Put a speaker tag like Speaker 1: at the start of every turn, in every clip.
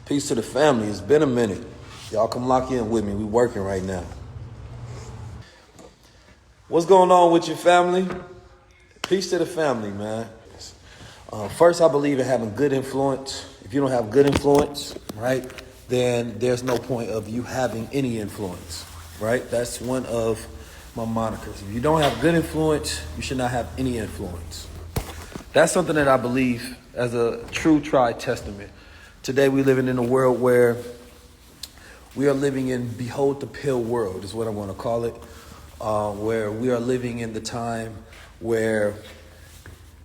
Speaker 1: Peace to the family. It's been a minute. Y'all come lock in with me. We working right now. What's going on with your family? Peace to the family, man. First, I believe in having good influence. If you don't have good influence, right, then there's no point of you having any influence, right? That's one of my monikers. If you don't have good influence, you should not have any influence. That's something that I believe as a true tried testament. Today we're living in a world where we are living in behold the pale world is what I want to call it, where we are living in the time where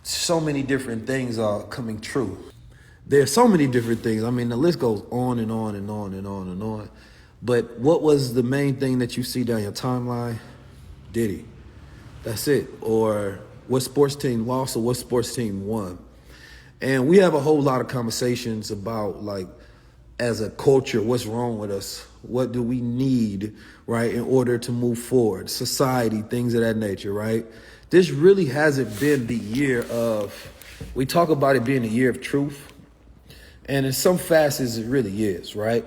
Speaker 1: so many different things are coming true. There's so many different things. I mean, the list goes on and on and on and on and on. But what was the main thing that you see down your timeline? Diddy. That's it. Or what sports team lost or what sports team won. And we have a whole lot of conversations about, like, as a culture, what's wrong with us? What do we need, right, in order to move forward? Society, things of that nature, right? This really hasn't been the year of, we talk about it being a year of truth. And in some facets, it really is, right?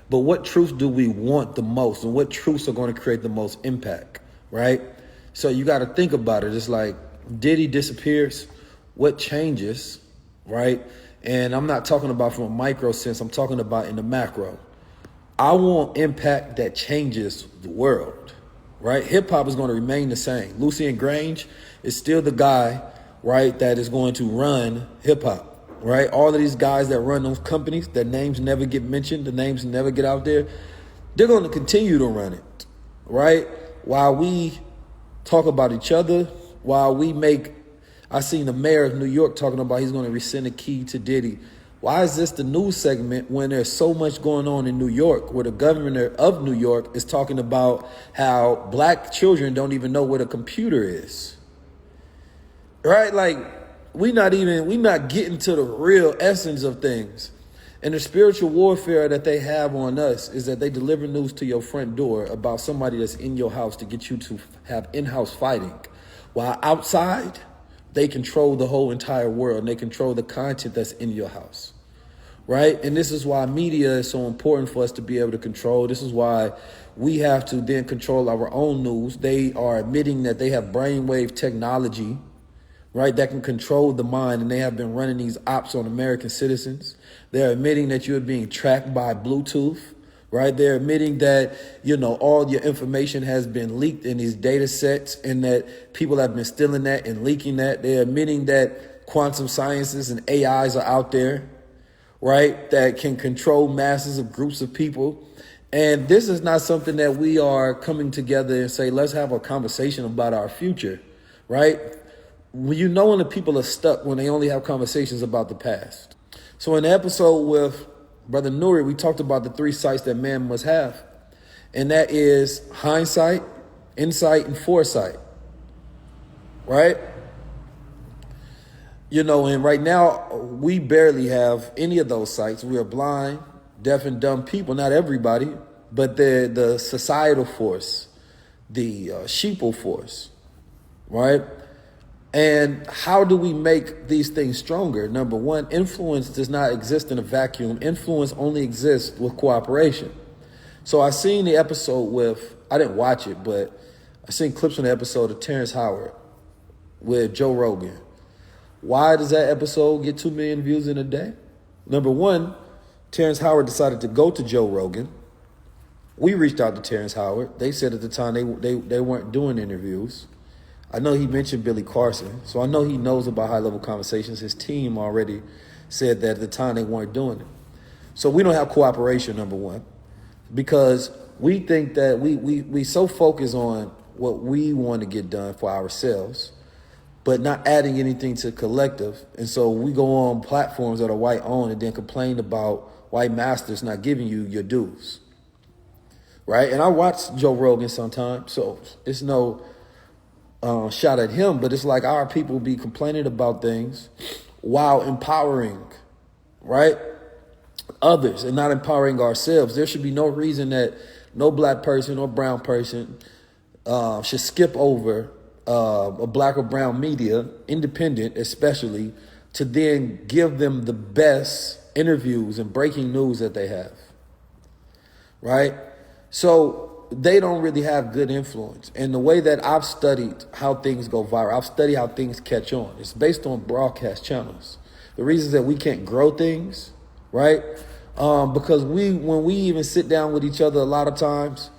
Speaker 1: But what truth do we want the most? And what truths are going to create the most impact, right? So you got to think about it. It's like Diddy disappears. What changes? Right? And I'm not talking about from a micro sense. I'm talking about in the macro. I want impact that changes the world, right? Hip hop is going to remain the same. Lucien Grange is still the guy, right, that is going to run hip hop, right? All of these guys that run those companies, their names never get mentioned, the names never get out there. They're going to continue to run it, right? While we talk about each other, while we make, I seen the mayor of New York talking about he's going to rescind the key to Diddy. Why is this the news segment when there's so much going on in New York, where the governor of New York is talking about how black children don't even know what a computer is? Right? Like, we not getting to the real essence of things. And the spiritual warfare that they have on us is that they deliver news to your front door about somebody that's in your house to get you to have in-house fighting. While outside, they control the whole entire world, and they control the content that's in your house, right? And this is why media is so important for us to be able to control. This is why we have to then control our own news. They are admitting that they have brainwave technology, right, that can control the mind, and they have been running these ops on American citizens. They're admitting that you're being tracked by Bluetooth, right? They're admitting that, all your information has been leaked in these data sets and that people have been stealing that and leaking that. They're admitting that quantum sciences and AIs are out there, right, that can control masses of groups of people. And this is not something that we are coming together and say, let's have a conversation about our future, right? When the people are stuck when they only have conversations about the past. So in the episode with Brother Nuri, we talked about the 3 sights that man must have. And that is hindsight, insight, and foresight. Right? And right now, we barely have any of those sights. We are blind, deaf, and dumb people. Not everybody, but the societal force, the sheeple force. Right? And how do we make these things stronger? Number one, influence does not exist in a vacuum. Influence only exists with cooperation. So I seen the episode I didn't watch it, but I seen clips from the episode of Terrence Howard with Joe Rogan. Why does that episode get 2 million views in a day? Number one, Terrence Howard decided to go to Joe Rogan. We reached out to Terrence Howard. They said at the time they weren't doing interviews. I know he mentioned Billy Carson, so I know he knows about high-level conversations. His team already said that at the time they weren't doing it. So we don't have cooperation, number one, because we think that we so focus on what we want to get done for ourselves, but not adding anything to collective. And so we go on platforms that are white-owned and then complain about white masters not giving you your dues, right? And I watch Joe Rogan sometimes, so it's no shot at him, but it's like our people be complaining about things while empowering, right, others and not empowering ourselves. There should be no reason that no black person or brown person should skip over a black or brown media, independent especially, to then give them the best interviews and breaking news that they have, right? So they don't really have good influence. And the way that I've studied how things go viral, I've studied how things catch on. It's based on broadcast channels. The reasons that we can't grow things, right? Because when we even sit down with each other, a lot of times,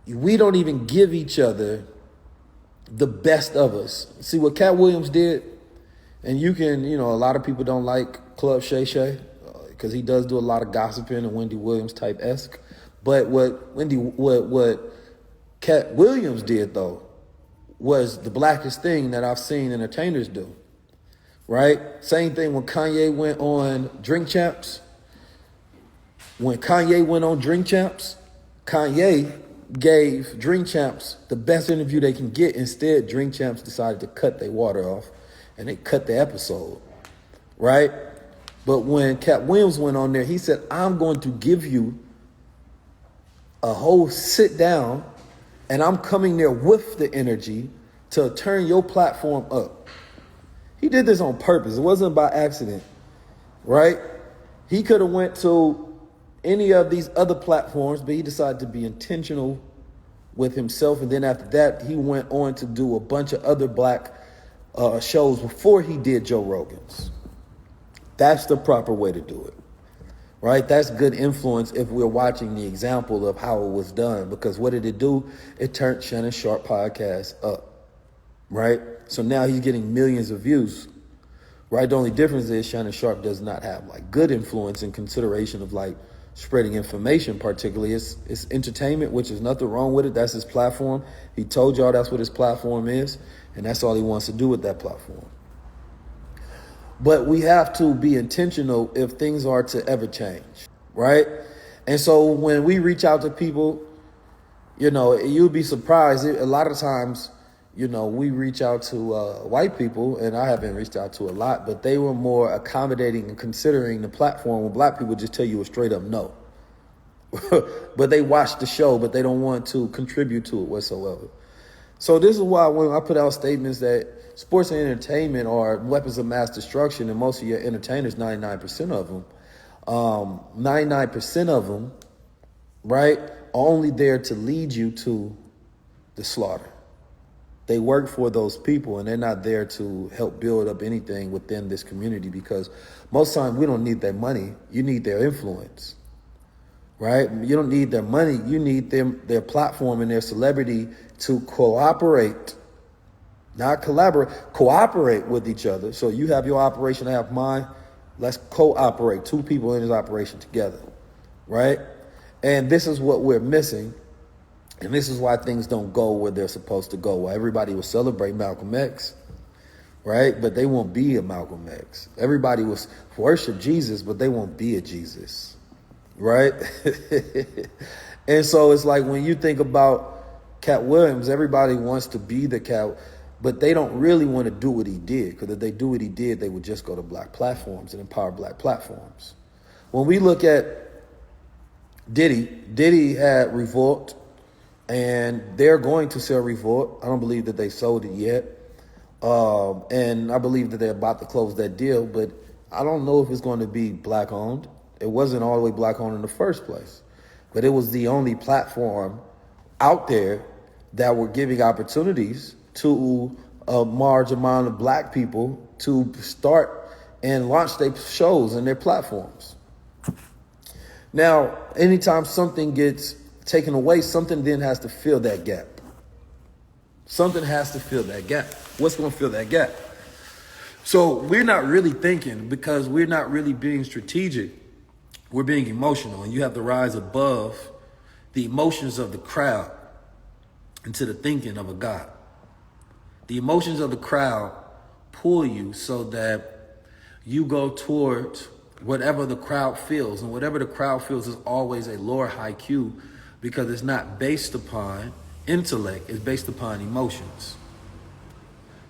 Speaker 1: we don't even give each other the best of us. See what Cat Williams did, and a lot of people don't like Club Shay Shay because he does do a lot of gossiping and Wendy Williams type-esque. But what Cat Williams did, though, was the blackest thing that I've seen entertainers do, right? Same thing when Kanye went on Drink Champs. When Kanye went on Drink Champs, Kanye gave Drink Champs the best interview they can get. Instead, Drink Champs decided to cut their water off, and they cut the episode, right? But when Cat Williams went on there, he said, I'm going to give you a whole sit down, and I'm coming there with the energy to turn your platform up. He did this on purpose. It wasn't by accident, right? He could have went to any of these other platforms, but he decided to be intentional with himself. And then after that, he went on to do a bunch of other black shows before he did Joe Rogan's. That's the proper way to do it, right? That's good influence if we're watching the example of how it was done. Because what did it do? It turned Shannon Sharp podcast up, right? So now he's getting millions of views, right? The only difference is Shannon Sharp does not have like good influence in consideration of like spreading information, particularly. It's entertainment, which is nothing wrong with it. That's his platform. He told y'all that's what his platform is, and that's all he wants to do with that platform. But we have to be intentional if things are to ever change, right? And so when we reach out to people, you'll be surprised. A lot of times, we reach out to white people, and I haven't reached out to a lot, but they were more accommodating and considering the platform when black people just tell you a straight up no. But they watch the show, but they don't want to contribute to it whatsoever. So this is why when I put out statements that sports and entertainment are weapons of mass destruction, and most of your entertainers, 99% of them, 99% of them, right, are only there to lead you to the slaughter. They work for those people, and they're not there to help build up anything within this community, because most times we don't need their money. You need their influence, right? You don't need their money. You need their platform and their celebrity to cooperate, not collaborate, cooperate with each other. So you have your operation, I have mine. Let's cooperate, two people in this operation together, right? And this is what we're missing. And this is why things don't go where they're supposed to go. Why everybody will celebrate Malcolm X, right? But they won't be a Malcolm X. Everybody will worship Jesus, but they won't be a Jesus, right? And so it's like when you think about Cat Williams, everybody wants to be the Cat, but they don't really want to do what he did. Because if they do what he did, they would just go to black platforms and empower black platforms. When we look at Diddy had Revolt, and they're going to sell Revolt. I don't believe that they sold it yet. And I believe that they're about to close that deal, but I don't know if it's going to be black owned. It wasn't all the way black owned in the first place, but it was the only platform out there that were giving opportunities to a large amount of black people to start and launch their shows and their platforms. Now, anytime something gets taken away, something then has to fill that gap. Something has to fill that gap. What's going to fill that gap? So we're not really thinking, because we're not really being strategic. We're being emotional, and you have to rise above the emotions of the crowd into the thinking of a God. The emotions of the crowd pull you so that you go towards whatever the crowd feels, and whatever the crowd feels is always a lower IQ, because it's not based upon intellect, it's based upon emotions.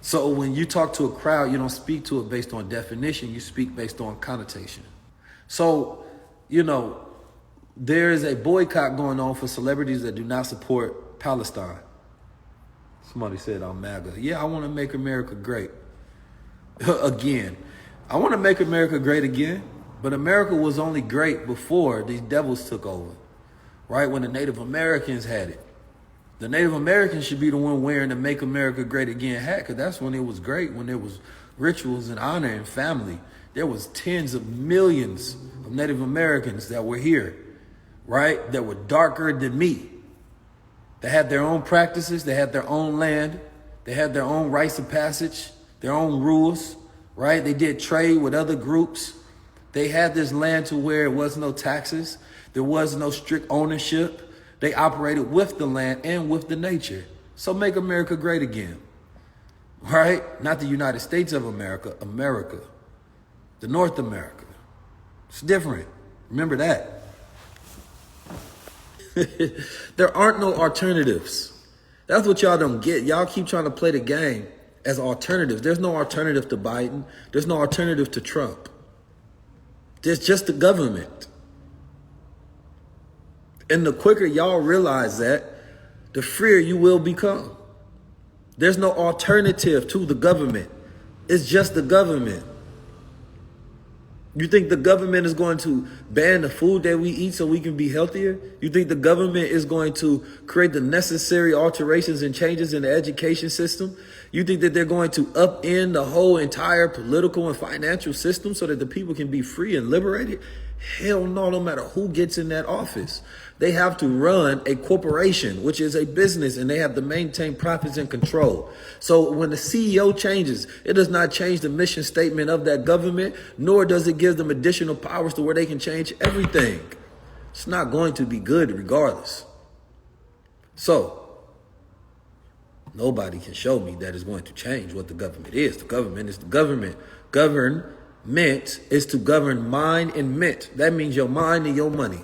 Speaker 1: So when you talk to a crowd, you don't speak to it based on definition, you speak based on connotation. So, there is a boycott going on for celebrities that do not support Palestine. Somebody said I'm MAGA. Yeah, I want to make America great. Again, I want to make America great again, but America was only great before these devils took over, right? When the Native Americans had it. The Native Americans should be the one wearing the Make America Great Again hat, because that's when it was great, when there was rituals and honor and family. There was tens of millions of Native Americans that were here, right? That were darker than me. They had their own practices. They had their own land. They had their own rites of passage, their own rules, right? They did trade with other groups. They had this land to where it was no taxes. There was no strict ownership. They operated with the land and with the nature. So make America great again, right? Not the United States of America, America, the North America. It's different. Remember that. There aren't no alternatives. That's what y'all don't get. Y'all keep trying to play the game as alternatives. There's no alternative to Biden. There's no alternative to Trump. There's just the government. And the quicker y'all realize that, the freer you will become. There's no alternative to the government. It's just the government. You think the government is going to ban the food that we eat so we can be healthier? You think the government is going to create the necessary alterations and changes in the education system? You think that they're going to upend the whole entire political and financial system so that the people can be free and liberated? Hell no, no matter who gets in that office. They have to run a corporation, which is a business, and they have to maintain profits and control. So when the CEO changes, it does not change the mission statement of that government, nor does it give them additional powers to where they can change everything. It's not going to be good regardless. So nobody can show me that it's going to change what the government is. The government is the government. Government is to govern mind and mint. That means your mind and your money.